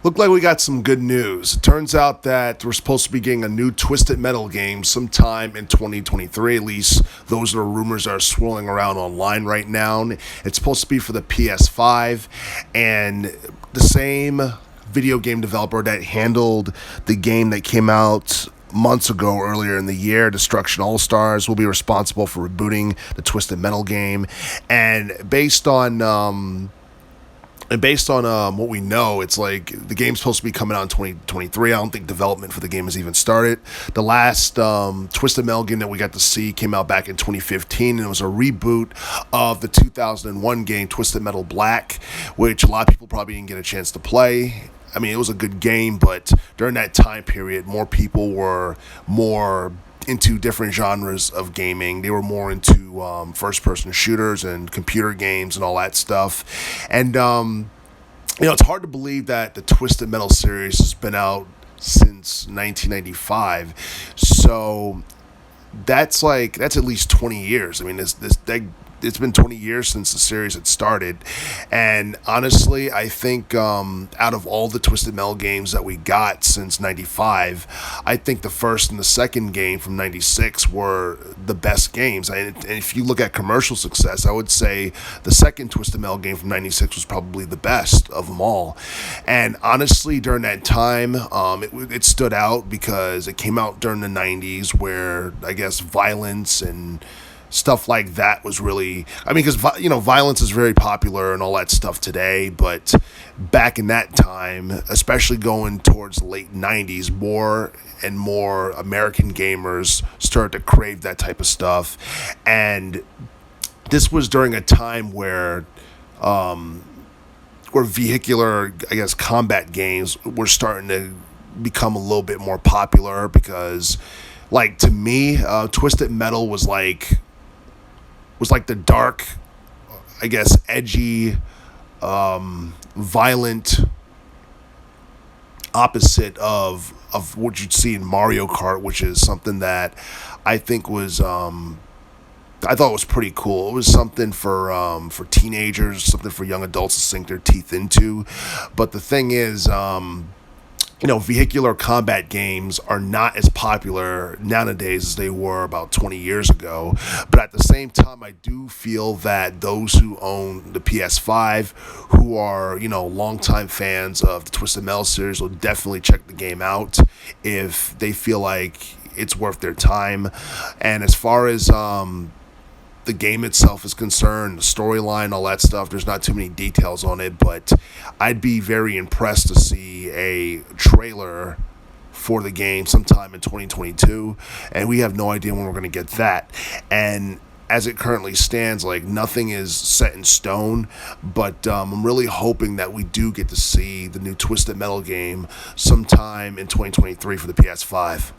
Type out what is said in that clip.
Looked like we got some good news. It turns out that we're supposed to be getting a new Twisted Metal game sometime in 2023. At least those are rumors that are swirling around online right now. It's supposed to be for the PS5, and the same video game developer that handled the game that came out months ago earlier in the year, Destruction All Stars, will be responsible for rebooting the Twisted Metal game. And based on what we know, it's like the game's supposed to be coming out in 2023. I don't think development for the game has even started. The last Twisted Metal game that we got to see came out back in 2015, and it was a reboot of the 2001 game Twisted Metal Black, which a lot of people probably didn't get a chance to play. I mean, it was a good game, but during that time period, more people were more into different genres of gaming. They were more into first-person shooters and computer games and all that stuff. And, it's hard to believe that the Twisted Metal series has been out since 1995. So that's at least 20 years. I mean, it's been 20 years since the series had started, and honestly, I think out of all the Twisted Metal games that we got since 95, I think the first and the second game from 96 were the best games. And if you look at commercial success, I would say the second Twisted Metal game from 96 was probably the best of them all. And honestly, during that time, it stood out because it came out during the 90s, where I guess violence and stuff like that was really, because violence is very popular and all that stuff today, but back in that time, especially going towards the late 90s, more and more American gamers started to crave that type of stuff. And this was during a time where vehicular, combat games were starting to become a little bit more popular, because to me, Twisted Metal was like the dark, edgy, violent opposite of what you'd see in Mario Kart, which is something that I think was I thought was pretty cool. It was something for teenagers, something for young adults to sink their teeth into. But the thing is, vehicular combat games are not as popular nowadays as they were about 20 years ago. But at the same time, I do feel that those who own the PS5, who are, longtime fans of the Twisted Metal series, will definitely check the game out if they feel like it's worth their time. And as far as the game itself is concerned, the storyline, all that stuff, there's not too many details on it, but I'd be very impressed to see a trailer for the game sometime in 2022, and we have no idea when we're going to get that. And as it currently stands, nothing is set in stone, but I'm really hoping that we do get to see the new Twisted Metal game sometime in 2023 for the PS5.